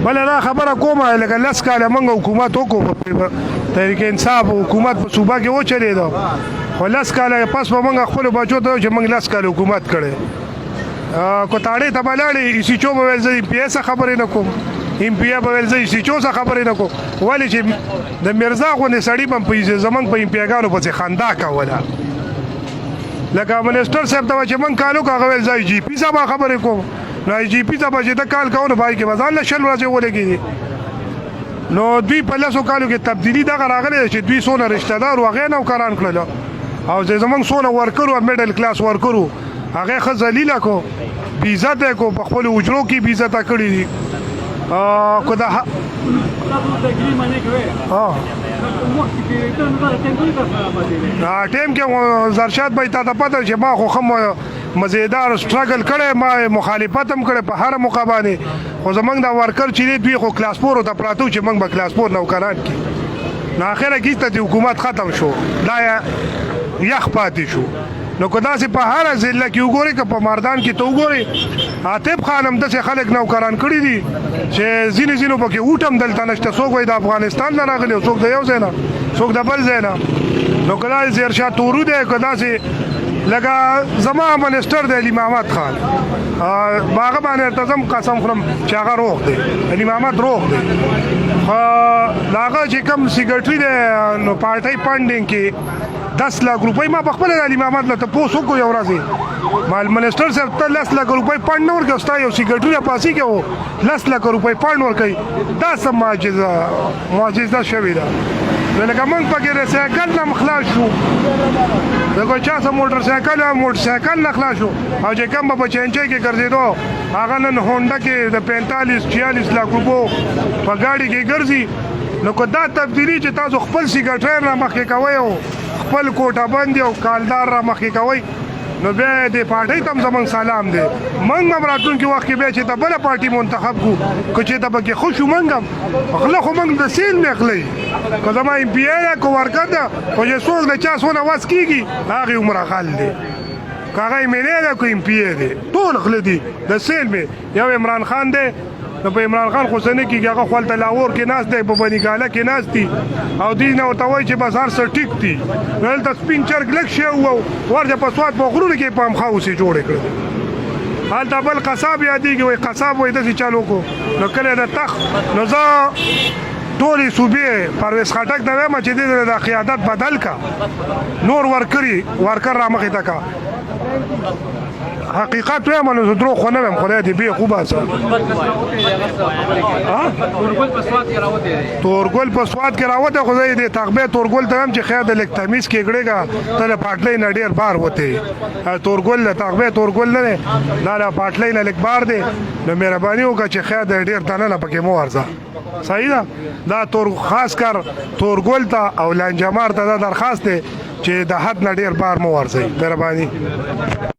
بل دا خبره کومه لکه لس کاله موږ حکومت وکړو په تحریک انصاف حکومت په صوبه کې وچلېده خو لس کاله پس به موږ خپلو بچو ته چې موږ لس کاله حکومت کړی کوتاړې ته به لاړې ایسیچو به ویل زه ایم پي اے څه خبرې نه کوم ایم پي اے به ویل زه ایسیچو څه خبرې نه کوم ولې چې د میرزا غوندې سړي به زموږ په ایم پي اګانو پسې خندا کوله لکه منسټر صاحب ته چې موږ کالو که هغه ویل زه جي پي ته به خبرې کوم نو آی جي پي ته به چې ته کال کوو نو په هغې کې به ځان له 20 ورځې ولګېدې نو دوی په 10 کالو کې تبدیلي دغه راغلی ده چې دوی څونه رشته دار و هغې نوکران کړل او زموږ څونه ورکر و میډل کلاس ورکر و هغې ښه ذلیله کو بې عزته یې کو په خپلو حجرو کې بې عزته کړي دي که د ټیم کې زرشاد بھائی تا ته پته چې ما خو ښه مزیدار سټرګل کړی ما مخالفت هم کړی په هره موقع باندې خو زموږ دا ورکر چې دی دوی خو کلاس پورو ته پراته و چې موږ به کلاس پور نوکران کړي نو اخره کې ته د حکومت ختم شو دا یخ پاتې شو نو که داسې په هره ضلع کې وګورئ که په مردان کې ته وګورئ عاطف خان هم داسې خلک نوکران کړي دي چې ځینې پکې اوټ هم دلته نشته څوک وایي د افغانستان نه راغلي او څوک د یو ځای نه څوک د بل ځای نه نو که داسې زیرشاه تورو دی که داسې لکه زما منسټر دی علي محمد خان هغه باندې ارتزم قسم خورم چې هغه روغ دی علي محمد روغ دی خو د هغه چې کوم سیکرټري دی نو پارټۍ فنډینګ کې 10 लाख روپۍ ما په خپله د علي محمد نه تپوس وکړو یو ورځې ما منسټر صاحب ته 10 लाख روپۍ فنډ نه ورکوي ستا یو سیکرټري راپاسي کې و 10 लाख روپۍ فنډ ورکوي دا څه معجزه شوې ده نو لکه موږ پکې د سایکل نه خلاص شو د کوم چا څه موټرسایکل نه خلاص شو او چې کوم به په چینچۍ کې ګرځېدو هغه نن هونډا کې د 45-46 लाख روپو په ګاډي کې ګرځي نو که دا تبدیلي چې تاسو خپل سیکرټري را مخکې کوئ او خپل کوټه بندي او کالدار را مخکې کوئ نو بیا د پارټۍ ته هم زموږ سلام دی موږ هم راتلونکي وخت کې بیا چې د بله پارټي منتخب کړو که چې ته پکې خوش یو موږ هم غله خو موږ د سیل نه اخلئ که زما ایم پي اے ده که ورکر ده خو چې څوک د چا څونه وس کېږي هغې عمره خل دی که هغه ایم ایل اے ده که ایم پي اے دی ټول غله دي د سیل مې یو عمران خان دی نو په عمران خان خو څه نه کېږي هغه خو هلته لاهور کې ناست دی په بنیګاله کې ناست دي او دوی نه ورته وایي چې بس هر څه ټیک دي نو هلته سپین چرګ لږ شی ورته په سوات په غرونو کې پامخا اوسې جوړې کړې هلته بل قصاب یادېږي وایي قصاب وایي داسې چل وکړو نو کله د تخت نو زه ټولې صوبې پرویز خټک ته وایم چې دې د قیادت بدل کا نور ورکر را مخې ته کا حقیقت وایم نو زه دروغ خو نه وایم خدای دې بې وباسه تورګل په سوات کې راوته خو زه دې تغبې تورګل ته وایم چې خیر د لږ تمیز کېږړېږه ته د پاټلۍ نه ډېر بار وتې تورګل د تغبې تورګل نه دی دا د پاټلۍ نه لږ بار دی نو مهرباني وکړه چې خیر د ډېر دننه پکې مه ورځه صحیح ده دا خاص کر تورګل ته او لانجمار ته دا درخواست دی چې د حد نه ډېر بار مه ورځئ مهرباني